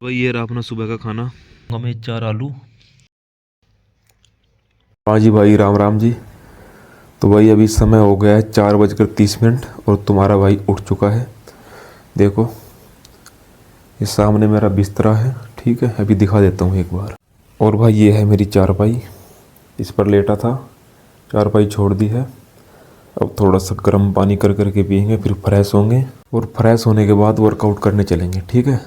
भाई ये रहा अपना सुबह का खाना। हमें 4 आलू। हाँ जी भाई, राम राम जी। तो भाई अभी समय हो गया है 4:30 और तुम्हारा भाई उठ चुका है। देखो, ये सामने मेरा बिस्तरा है, ठीक है, अभी दिखा देता हूँ एक बार। और भाई ये है मेरी चारपाई, इस पर लेटा था, चारपाई छोड़ दी है। अब थोड़ा सा गर्म पानी कर करके पियेंगे, फिर फ्रेश होंगे और फ्रेश होने के बाद वर्कआउट करने चलेंगे, ठीक है।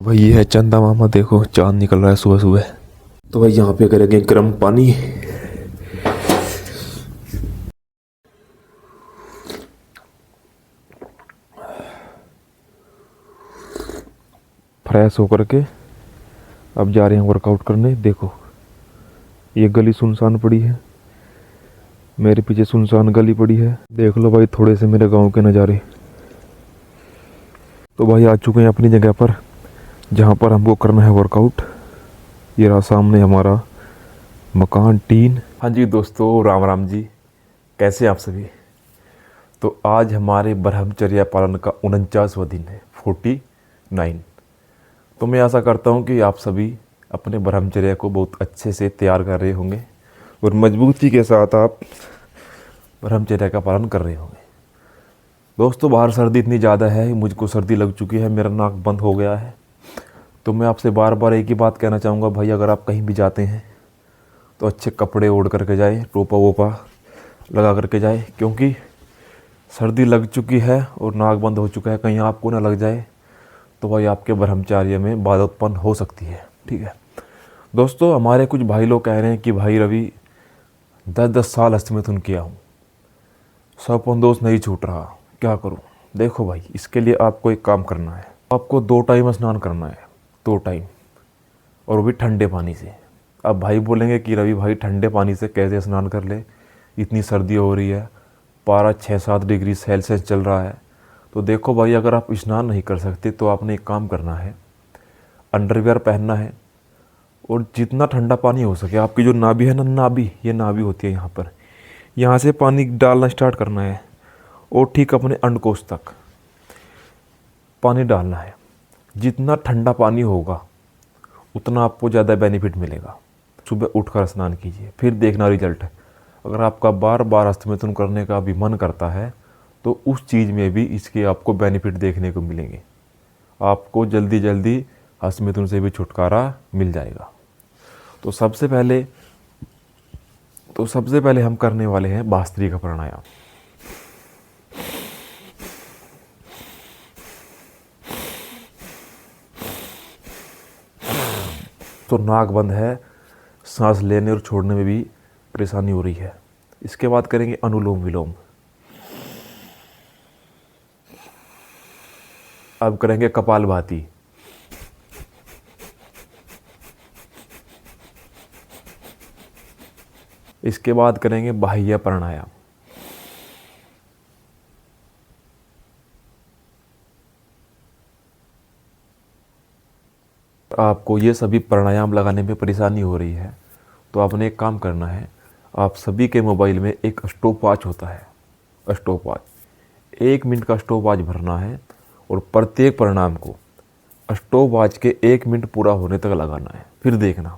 भाई ये है चंदा मामा, देखो चांद निकल रहा है सुबह सुबह। तो भाई यहाँ पे करेंगे गर्म पानी। फ्रेश होकर के अब जा रहे हैं वर्कआउट करने। देखो ये गली सुनसान पड़ी है, मेरे पीछे सुनसान गली पड़ी है। देख लो भाई थोड़े से मेरे गांव के नज़ारे। तो भाई आ चुके हैं अपनी जगह पर, जहां पर हमको करना है वर्कआउट। ये रहा सामने हमारा मकान टीन। हाँ जी दोस्तों, राम राम जी, कैसे आप सभी। तो आज हमारे ब्रह्मचर्या पालन का 49वां दिन है, 49। तो मैं आशा करता हूँ कि आप सभी अपने ब्रह्मचर्या को बहुत अच्छे से तैयार कर रहे होंगे और मजबूती के साथ आप ब्रह्मचर्या का पालन कर रहे होंगे। दोस्तों बाहर सर्दी इतनी ज़्यादा है, मुझको सर्दी लग चुकी है, मेरा नाक बंद हो गया है। तो मैं आपसे बार बार एक ही बात कहना चाहूँगा भाई, अगर आप कहीं भी जाते हैं तो अच्छे कपड़े ओढ़ करके जाए, टोपा वोपा लगा करके जाए, क्योंकि सर्दी लग चुकी है और नाक बंद हो चुका है, कहीं आपको ना लग जाए तो भाई आपके ब्रह्मचर्य में बाधा उत्पन्न हो सकती है, ठीक है। दोस्तों हमारे कुछ भाई लोग कह रहे हैं कि भाई रवि 10-10 साल हस्तमैथुन किया हूँ, सौपन दोष नहीं छूट रहा, क्या करूँ। देखो भाई, इसके लिए आपको एक काम करना है, आपको 2 टाइम स्नान करना है, 2 टाइम, और वो भी ठंडे पानी से। अब भाई बोलेंगे कि रवि भाई ठंडे पानी से कैसे स्नान कर ले, इतनी सर्दी हो रही है, पारा 6-7 डिग्री सेल्सियस चल रहा है। तो देखो भाई, अगर आप स्नान नहीं कर सकते तो आपने एक काम करना है, अंडरवियर पहनना है और जितना ठंडा पानी हो सके, आपकी जो नाभि है ना, नाभि, ये नाभि होती है यहाँ पर, यहाँ से पानी डालना स्टार्ट करना है और ठीक अपने अंडकोश तक पानी डालना है। जितना ठंडा पानी होगा उतना आपको ज़्यादा बेनिफिट मिलेगा। सुबह उठकर स्नान कीजिए, फिर देखना रिजल्ट। अगर आपका बार बार हस्तमैथुन करने का भी मन करता है तो उस चीज़ में भी इसके आपको बेनिफिट देखने को मिलेंगे। आपको जल्दी जल्दी हस्तमैथुन से भी छुटकारा मिल जाएगा। तो सबसे पहले हम करने वाले हैं भस्त्रिका प्राणायाम। तो नाक बंद है, सांस लेने और छोड़ने में भी परेशानी हो रही है। इसके बाद करेंगे अनुलोम विलोम। अब करेंगे कपालभाति। इसके बाद करेंगे बाह्य प्राणायाम। आपको ये सभी प्राणायाम लगाने में परेशानी हो रही है तो आपने एक काम करना है, आप सभी के मोबाइल में एक स्टॉपवॉच होता है, स्टॉपवॉच, 1 मिनट का स्टॉपवॉच भरना है और प्रत्येक प्राणायाम को स्टॉपवॉच के 1 मिनट पूरा होने तक लगाना है। फिर देखना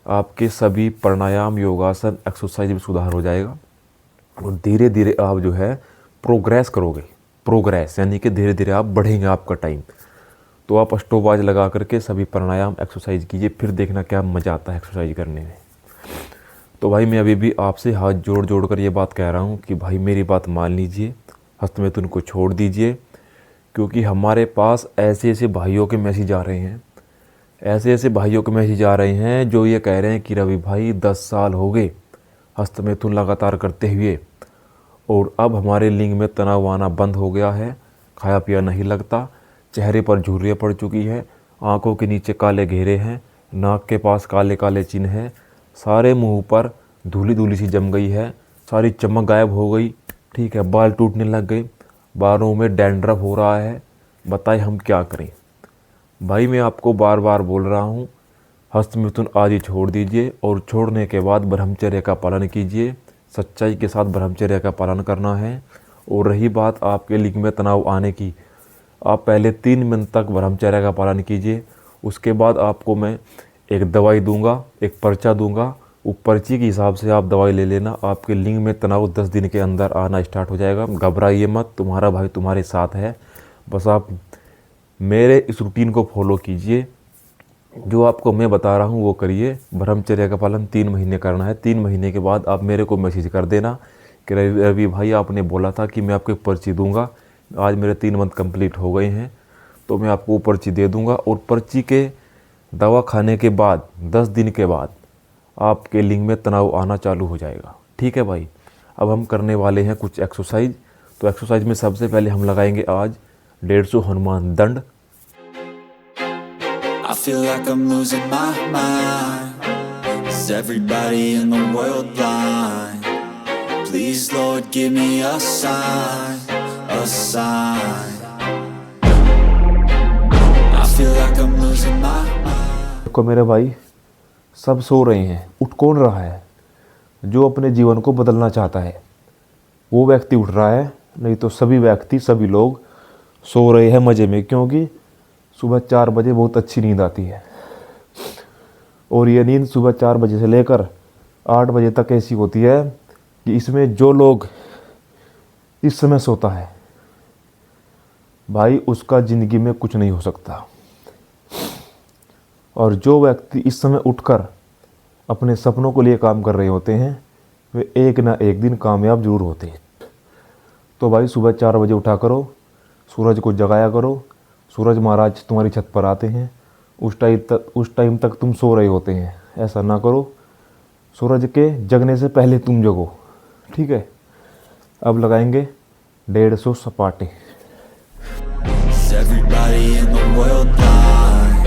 आपके सभी प्राणायाम, योगासन, एक्सरसाइज में सुधार हो जाएगा और धीरे धीरे आप जो है प्रोग्रेस करोगे। प्रोग्रेस यानी कि धीरे धीरे आप बढ़ेंगे आपका टाइम। तो आप स्टॉपवॉच लगा करके सभी प्राणायाम, एक्सरसाइज कीजिए, फिर देखना क्या मज़ा आता है एक्सरसाइज करने में। तो भाई मैं अभी भी आपसे हाथ जोड़ जोड़ कर ये बात कह रहा हूँ कि भाई मेरी बात मान लीजिए, हस्तमैथुन को छोड़ दीजिए, क्योंकि हमारे पास ऐसे ऐसे भाइयों के मैसेज आ रहे हैं, ऐसे ऐसे भाइयों के मैसेज आ रहे हैं जो ये कह रहे हैं कि रवि भाई 10 साल हो गए हस्तमैथुन लगातार करते हुए और अब हमारे लिंग में तनाव आना बंद हो गया है, खाया पिया नहीं लगता, चेहरे पर झुर्रियाँ पड़ चुकी है, आंखों के नीचे काले घेरे हैं, नाक के पास काले काले चिन्ह हैं, सारे मुंह पर धूली धूली सी जम गई है, सारी चमक गायब हो गई, ठीक है, बाल टूटने लग गए, बालों में डैंड्रफ हो रहा है, बताइए हम क्या करें। भाई मैं आपको बार बार बोल रहा हूँ, हस्तमैथुन आज ही छोड़ दीजिए और छोड़ने के बाद ब्रह्मचर्य का पालन कीजिए। सच्चाई के साथ ब्रह्मचर्य का पालन करना है और रही बात आपके लिंग में तनाव आने की, आप पहले 3 मिनट तक ब्रह्मचर्य का पालन कीजिए। उसके बाद आपको मैं एक दवाई दूंगा, एक पर्चा दूंगा। वो पर्ची के हिसाब से आप दवाई ले लेना। आपके लिंग में तनाव 10 दिन के अंदर आना स्टार्ट हो जाएगा। घबराइए मत, तुम्हारा भाई तुम्हारे साथ है। बस आप मेरे इस रूटीन को फॉलो कीजिए, जो आपको मैं बता रहा हूँ वो करिए। ब्रह्मचर्य का पालन 3 महीने करना है। 3 महीने के बाद आप मेरे को मैसेज कर देना कि रवि भाई आपने बोला था कि मैं आपको एक पर्ची दूंगा। आज मेरे 3 मंथ कंप्लीट हो गए हैं, तो मैं आपको वो पर्ची दे दूंगा। और पर्ची के दवा खाने के बाद 10 दिन के बाद आपके लिंग में तनाव आना चालू हो जाएगा। ठीक है भाई। अब हम करने वाले हैं कुछ एक्सरसाइज। तो एक्सरसाइज में सबसे पहले हम लगाएंगे आज 150 हनुमान दंड। I feel like I'm losing my mind. Is everybody in the world blind? Please Lord give me a sign, a sign. I feel like I'm losing my mind. को मेरे भाई सब सो रहे हैं, उठ कौन रहा है? जो अपने जीवन को बदलना चाहता है वो व्यक्ति उठ रहा है, नहीं तो सभी व्यक्ति, सभी लोग सो रहे हैं मज़े में। क्योंकि सुबह 4 बजे बहुत अच्छी नींद आती है, और ये नींद सुबह 4 बजे से लेकर 8 बजे तक ऐसी होती है कि इसमें जो लोग इस समय सोता है भाई, उसका ज़िंदगी में कुछ नहीं हो सकता। और जो व्यक्ति इस समय उठकर अपने सपनों के लिए काम कर रहे होते हैं, वे एक ना एक दिन कामयाब जरूर होते हैं। तो भाई सुबह 4 बजे उठा करो, सूरज को जगाया करो। सूरज महाराज तुम्हारी छत पर आते हैं, उस टाइम तक तुम सो रहे होते हैं। ऐसा ना करो, सूरज के जगने से पहले तुम जगो। ठीक है। अब लगाएंगे 150 सपाटे। Is everybody in the world blind?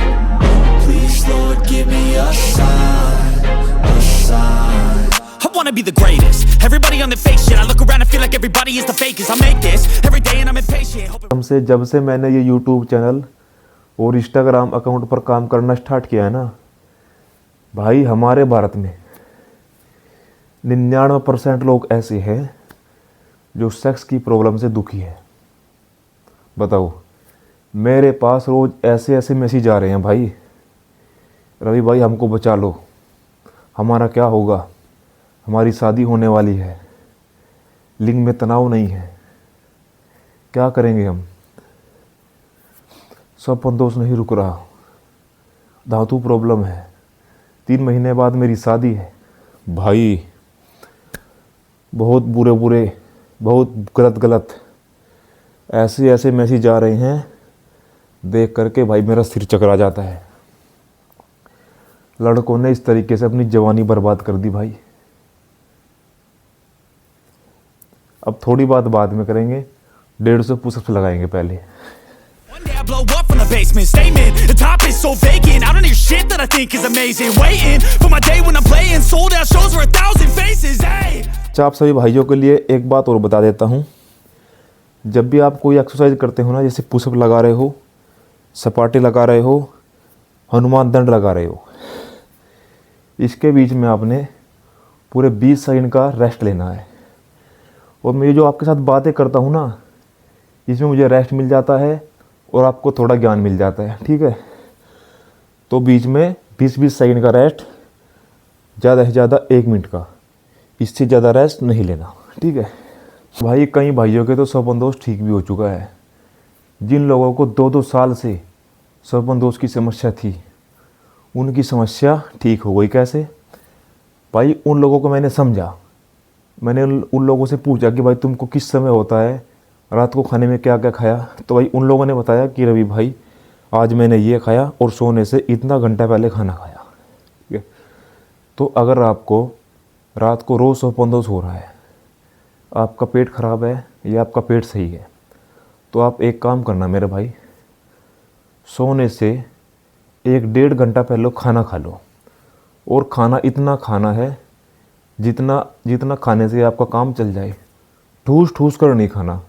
Please Lord give me a sign, a sign. I wanna be the greatest. Everybody on the fake shit. I look around and feel like everybody is the fakest. I make this every day and I'm impatient. जब से मैंने ये YouTube channel और Instagram account पर काम करना start किया है ना भाई, हमारे भारत में 99% लोग ऐसे हैं जो सेक्स की प्रॉब्लम से दुखी है। बताओ, मेरे पास रोज़ ऐसे ऐसे मैसेज आ रहे हैं भाई, रवि भाई हमको बचा लो, हमारा क्या होगा, हमारी शादी होने वाली है, लिंग में तनाव नहीं है, क्या करेंगे हम। सब दोष नहीं रुक रहा, धातु प्रॉब्लम है, 3 महीने बाद मेरी शादी है। भाई बहुत बुरे बहुत गलत ऐसे ऐसे मैसेज आ रहे हैं, देख करके भाई मेरा सिर चकरा जाता है। लड़कों ने इस तरीके से अपनी जवानी बर्बाद कर दी भाई। अब थोड़ी बात बाद में करेंगे, 150 पुशअप्स लगाएंगे पहले। One day I blow up from the basement, statement. The top is so vacant. I don't hear shit that I think is amazing. Waiting for my day when I'm playing sold out shows for 1,000 faces. Hey. अच्छा, आप सभी भाइयों के लिए एक बात और बता देता हूँ। जब भी आप कोई एक्सरसाइज करते हो ना, जैसे पुशअप लगा रहे हो, सपाटे लगा रहे हो, हनुमान दंड लगा रहे हो, इसके बीच में आपने पूरे 20 सेकंड का रेस्ट लेना है। और मैं जो आपके साथ बातें करता हूँ ना, इसमें मुझे रेस्ट मिल जाता है और आपको थोड़ा ज्ञान मिल जाता है। ठीक है। तो बीच में 20-20 सेकंड का रेस्ट, ज़्यादा से ज़्यादा 1 मिनट का, इससे ज़्यादा रेस्ट नहीं लेना। ठीक है भाई। कई भाइयों के तो स्वप्न दोष ठीक भी हो चुका है। जिन लोगों को 2-2 साल से स्वप्न दोष की समस्या थी, उनकी समस्या ठीक हो गई। कैसे भाई? उन लोगों को मैंने समझा, मैंने उन लोगों से पूछा कि भाई तुमको किस समय होता है, रात को खाने में क्या क्या खाया। तो भाई उन लोगों ने बताया कि रवि भाई आज मैंने ये खाया और सोने से इतना घंटा पहले खाना खाया। ठीक है। तो अगर आपको रात को रोज़ स्वप्न दोष हो रहा है, आपका पेट खराब है या आपका पेट सही है, तो आप एक काम करना मेरे भाई, सोने से 1-1.5 घंटा पहले खाना खा लो। और खाना इतना खाना है जितना खाने से आपका काम चल जाए। ठूस ठूस कर नहीं खाना,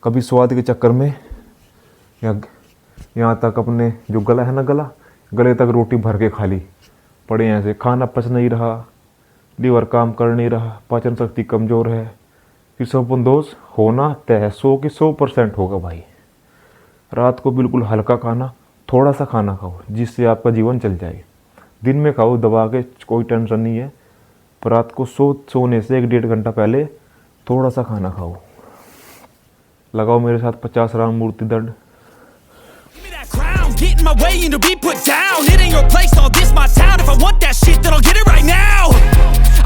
कभी स्वाद के चक्कर में या यहाँ तक अपने जो गला है ना, गले तक रोटी भर के खा ली, पड़े ऐसे, खाना पच नहीं रहा, लीवर काम कर नहीं रहा, पाचन शक्ति कमज़ोर है, फिर सौपन दोष होना तय है, 100 की 100% होगा भाई। रात को बिल्कुल हल्का खाना, थोड़ा सा खाना खाओ जिससे आपका जीवन चल जाए। दिन में खाओ दबा के, कोई टेंशन नहीं है, पर रात को सोने से 1-1.5 घंटा पहले थोड़ा सा खाना खाओ। लगाओ मेरे साथ 50 राम मूर्ति दंड। Give me that crown, get in my way and to be put down. It ain't your place, all this my town. If I want that shit, then I'll get it right now.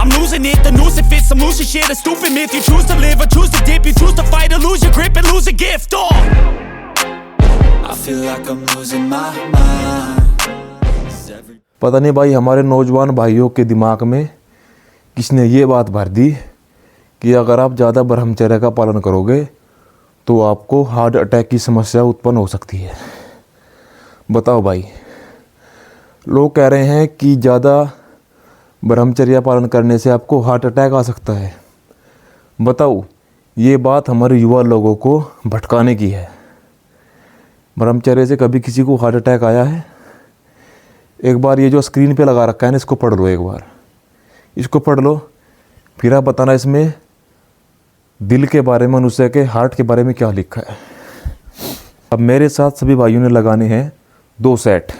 I'm losing it, the noose it fits. I'm losing shit, a stupid myth. You choose to live or choose to dip. You choose to fight or lose your grip and lose a gift. I feel like I'm losing my mind. पता नहीं भाई हमारे नौजवान भाइयों के दिमाग में किसने ये बात भर दी कि अगर आप ज़्यादा ब्रह्मचर्य का पालन करोगे तो आपको हार्ट अटैक की समस्या उत्पन्न हो सकती है। बताओ भाई, लोग कह रहे हैं कि ज़्यादा ब्रह्मचर्य पालन करने से आपको हार्ट अटैक आ सकता है। बताओ, ये बात हमारे युवा लोगों को भटकाने की है। ब्रह्मचर्य से कभी किसी को हार्ट अटैक आया है? एक बार ये जो स्क्रीन पे लगा रखा है ना, इसको पढ़ लो, एक बार इसको पढ़ लो, फिर आप बताना इसमें दिल के बारे में, मनुष्य के हार्ट के बारे में क्या लिखा है। अब मेरे साथ सभी भाइयों ने लगाने हैं 2 set.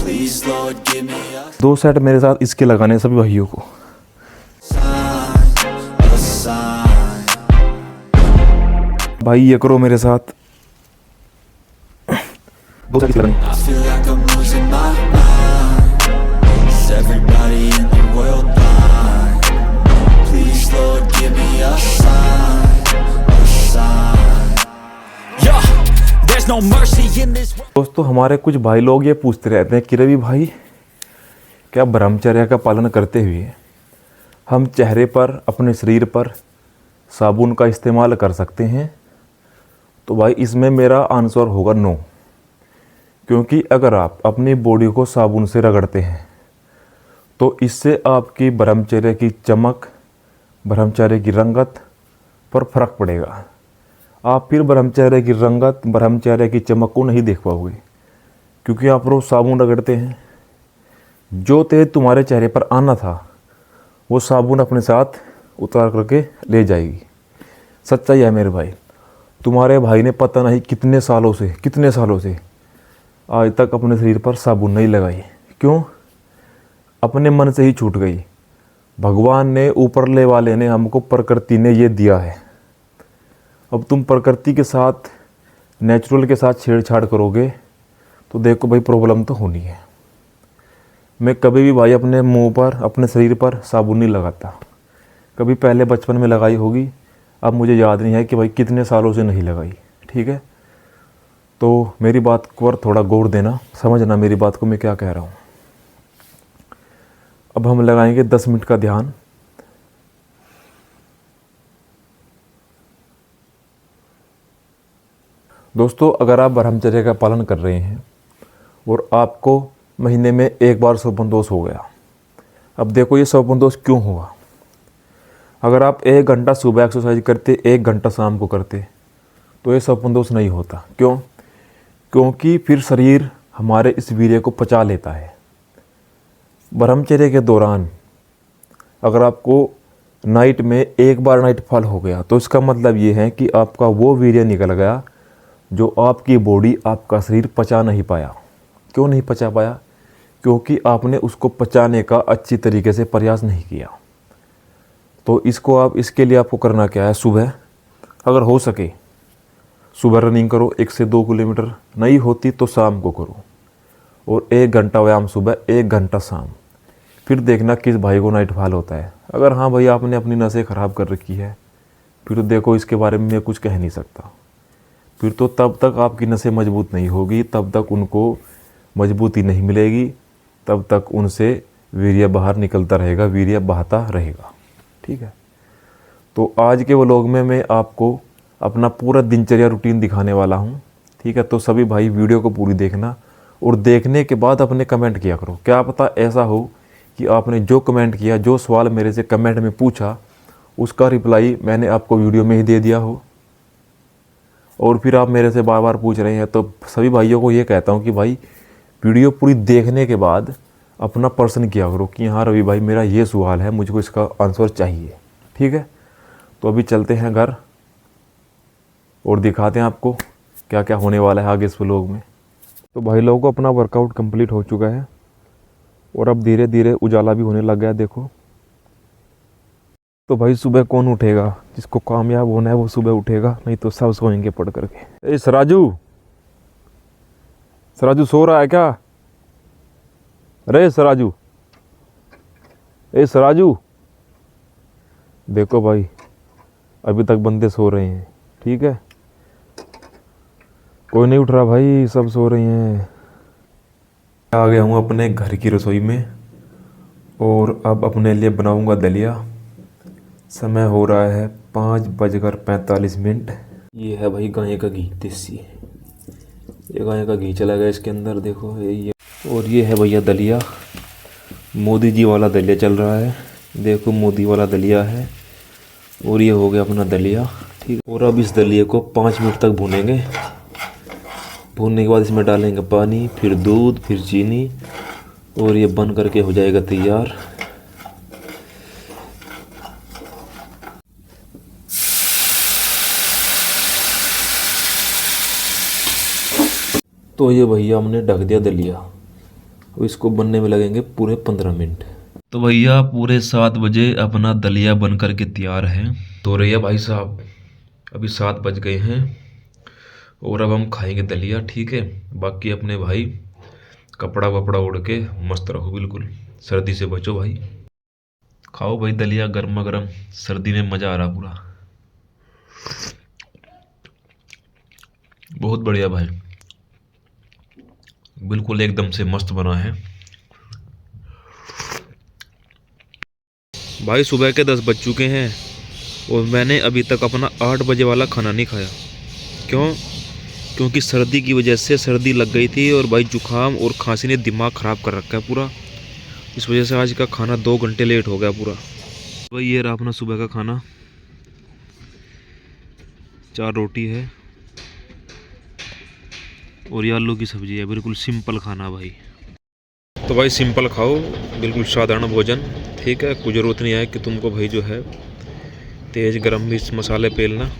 Please, Lord, give me a 2 set मेरे साथ इसके लगाने हैं सभी भाइयों को। sign. भाई ये करो मेरे साथ। 2 सेट इसके लगाने। I feel like I'm losing my mind. Is everybody in the world blind? Please, Lord, give me a sign. Yeah, there's no mercy in this world. दोस्तों, हमारे कुछ भाई लोग ये पूछते रहते हैं कि रवि भाई, क्या ब्रह्मचर्य का पालन करते हुए हम चेहरे पर, अपने शरीर पर साबुन का इस्तेमाल कर सकते हैं? तो भाई इसमें मेरा आंसर होगा नो। क्योंकि अगर आप अपनी बॉडी को साबुन से रगड़ते हैं तो इससे आपकी ब्रह्मचर्य की चमक, ब्रह्मचर्य की रंगत पर फर्क पड़ेगा। आप फिर ब्रह्मचर्य की रंगत, ब्रह्मचर्य की चमक को नहीं देख पाओगे, क्योंकि आप रोज़ साबुन रगड़ते हैं। जो तेज तुम्हारे चेहरे पर आना था वो साबुन अपने साथ उतार करके ले जाएगी। सच्चाई है मेरे भाई। तुम्हारे भाई ने पता नहीं कितने सालों से आज तक अपने शरीर पर साबुन नहीं लगाई। क्यों? अपने मन से ही छूट गई। भगवान ने, ऊपरले वाले ने, हमको, प्रकृति ने ये दिया है। अब तुम प्रकृति के साथ, नेचुरल के साथ छेड़छाड़ करोगे तो देखो भाई प्रॉब्लम तो होनी है। मैं कभी भी भाई अपने मुंह पर, अपने शरीर पर साबुन नहीं लगाता। कभी पहले बचपन में लगाई होगी, अब मुझे याद नहीं है कि भाई कितने सालों से नहीं लगाई। ठीक है, तो मेरी बात पर थोड़ा गौर देना, समझना मेरी बात को मैं क्या कह रहा हूँ। अब हम लगाएंगे 10 मिनट का ध्यान। दोस्तों, अगर आप ब्रह्मचर्य का पालन कर रहे हैं और आपको महीने में 1 बार सौपन दोष हो गया, अब देखो ये सौपन दोष क्यों हुआ। अगर आप 1 घंटा सुबह एक्सरसाइज करते, 1 घंटा शाम को करते, तो ये सौपन दोष नहीं होता। क्यों? क्योंकि फिर शरीर हमारे इस वीर्य को पचा लेता है। ब्रह्मचर्य के दौरान अगर आपको नाइट में 1 बार नाइट फॉल हो गया, तो इसका मतलब ये है कि आपका वो वीर्य निकल गया जो आपकी बॉडी, आपका शरीर पचा नहीं पाया। क्यों नहीं पचा पाया? क्योंकि आपने उसको पचाने का अच्छी तरीके से प्रयास नहीं किया। तो इसके लिए आपको करना क्या है? सुबह अगर हो सके सुबह रनिंग करो 1 से 2 किलोमीटर, नहीं होती तो शाम को करो, और 1 घंटा व्यायाम सुबह, 1 घंटा शाम। फिर देखना किस भाई को नाइट फॉल होता है। अगर हाँ भाई आपने अपनी नसें ख़राब कर रखी है, फिर तो देखो इसके बारे में मैं कुछ कह नहीं सकता। फिर तो तब तक आपकी नसें मजबूत नहीं होगी, तब तक उनको मजबूती नहीं मिलेगी, तब तक उनसे वीर्य बाहर निकलता रहेगा, वीर्य बहाता रहेगा। ठीक है, तो आज के व्लॉग में मैं आपको अपना पूरा दिनचर्या रूटीन दिखाने वाला हूँ। ठीक है, तो सभी भाई वीडियो को पूरी देखना, और देखने के बाद अपने कमेंट किया करो। क्या पता ऐसा हो कि आपने जो कमेंट किया, जो सवाल मेरे से कमेंट में पूछा, उसका रिप्लाई मैंने आपको वीडियो में ही दे दिया हो, और फिर आप मेरे से बार बार पूछ रहे हैं। तो सभी भाइयों को ये कहता हूँ कि भाई वीडियो पूरी देखने के बाद अपना पर्सन किया करो कि हाँ रवि भाई मेरा ये सवाल है, मुझको इसका आंसर चाहिए। ठीक है, तो अभी चलते हैं घर और दिखाते हैं आपको क्या क्या होने वाला है आगे इस व्लॉग में। तो भाई लोगों को अपना वर्कआउट कंप्लीट हो चुका है और अब धीरे धीरे उजाला भी होने लग गया है, देखो। तो भाई सुबह कौन उठेगा? जिसको कामयाब होना है वो सुबह उठेगा, नहीं तो सब सोएंगे पढ़ करके। ए सराजू, सराजू सो रहा है क्या? अरे सराजू, ए सराजू, देखो भाई अभी तक बंदे सो रहे हैं। ठीक है, कोई नहीं उठ रहा भाई, सब सो रहे हैं। आ गया हूँ अपने घर की रसोई में और अब अपने लिए बनाऊंगा दलिया। समय हो रहा है 5:45। ये है भाई गाय का घी देसी, ये गाय का घी चला गया इसके अंदर, देखो ये। और ये है भैया दलिया, मोदी जी वाला दलिया चल रहा है, देखो मोदी वाला दलिया है। और ये हो गया अपना दलिया। ठीक, और अब इस दलिए को 5 मिनट तक भूनेंगे। भूनने के बाद इसमें डालेंगे पानी, फिर दूध, फिर चीनी, और ये बन करके हो जाएगा तैयार। तो ये भैया हमने ढक दिया दलिया, अब इसको बनने में लगेंगे पूरे 15 मिनट। तो भैया पूरे 7 बजे अपना दलिया बन करके तैयार है। तो रैया भाई साहब अभी 7 बज गए हैं और अब हम खाएंगे दलिया। ठीक है, बाकी अपने भाई कपड़ा वपड़ा ओढ़ के मस्त रहो, बिल्कुल सर्दी से बचो भाई। खाओ भाई दलिया गर्मा गर्म, सर्दी में मज़ा आ रहा पूरा, बहुत बढ़िया भाई, बिल्कुल एकदम से मस्त बना है भाई। सुबह के 10 बज चुके हैं और मैंने अभी तक अपना 8 बजे वाला खाना नहीं खाया। क्यों? क्योंकि सर्दी की वजह से सर्दी लग गई थी और भाई जुकाम और खांसी ने दिमाग ख़राब कर रखा है पूरा, इस वजह से आज का खाना 2 घंटे लेट हो गया पूरा। भाई ये रहा अपना सुबह का खाना, 4 रोटी है और ये आलू की सब्जी है, बिल्कुल सिंपल खाना भाई। तो भाई सिंपल खाओ, बिल्कुल साधारण भोजन। ठीक है, कुछ ज़रूरत नहीं है कि तुमको भाई जो है तेज़ गरम मिर्च मसाले पेलना।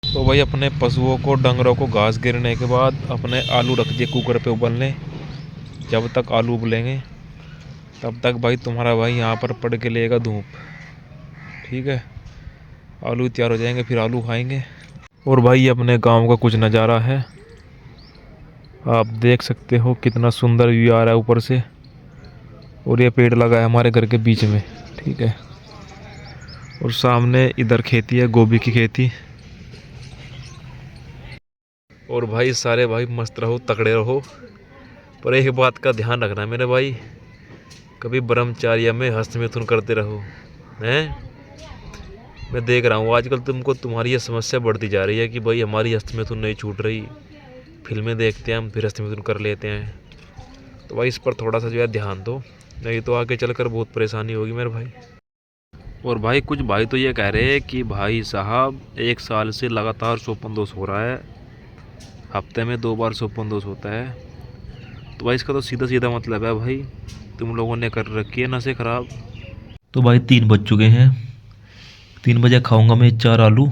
तो भाई अपने पशुओं को, डंगरों को घास गिरने के बाद अपने आलू रख दिए कुकर पे उबलने। जब तक आलू उबलेंगे तब तक भाई तुम्हारा भाई यहाँ पर पड़ के लेगा धूप। ठीक है, आलू तैयार हो जाएंगे फिर आलू खाएंगे। और भाई ये अपने गांव का कुछ नज़ारा है, आप देख सकते हो कितना सुंदर व्यू आ रहा है ऊपर से। और ये पेड़ लगा है हमारे घर के बीच में। ठीक है, और सामने इधर खेती है, गोभी की खेती। और भाई सारे भाई मस्त रहो, तगड़े रहो, पर एक बात का ध्यान रखना मेरे भाई, कभी ब्रह्मचार्य में हस्तमिथुन करते रहो। हैं, मैं देख रहा हूँ आजकल तुमको, तुम्हारी ये समस्या बढ़ती जा रही है कि भाई हमारी हस्तमिथुन नहीं छूट रही, फिल्में देखते हैं हम फिर हस्तमिथुन कर लेते हैं। तो भाई इस पर थोड़ा सा जो है ध्यान दो, नहीं तो आगे चलकर बहुत परेशानी होगी मेरे भाई। और भाई कुछ भाई तो ये कह रहे हैं कि भाई साहब 1 साल से लगातार सोपन दोष हो रहा है, हफ्ते में 2 बार सोपन दोष होता है। तो भाई इसका तो सीधा सीधा मतलब है भाई तुम लोगों ने कर रखी है नसें खराब। तो भाई 3 बज चुके हैं, 3 बजे खाऊंगा मैं 4 आलू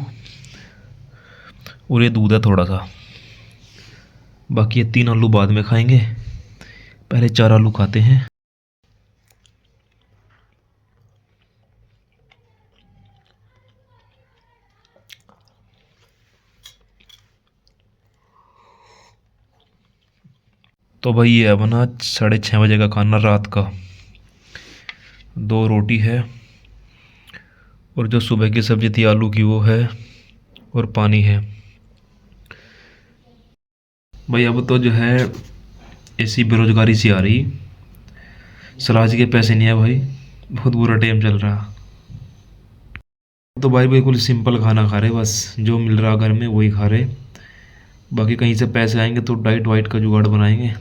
और ये दूध है थोड़ा सा, बाकी ये 3 आलू बाद में खाएंगे, पहले 4 आलू खाते हैं। तो भाई ये है बना 6:30 बजे का खाना रात का। 2 रोटी है और जो सुबह की सब्ज़ी थी आलू की वो है, और पानी है। भाई अब तो जो है ऐसी बेरोजगारी सी आ रही, सलाज के पैसे नहीं है भाई, बहुत बुरा टाइम चल रहा। तो भाई बिल्कुल सिंपल खाना खा रहे, बस जो मिल रहा घर में वही खा रहे, बाकी कहीं से पैसे आएंगे तो डाइट वाइट का जुगाड़ बनाएंगे।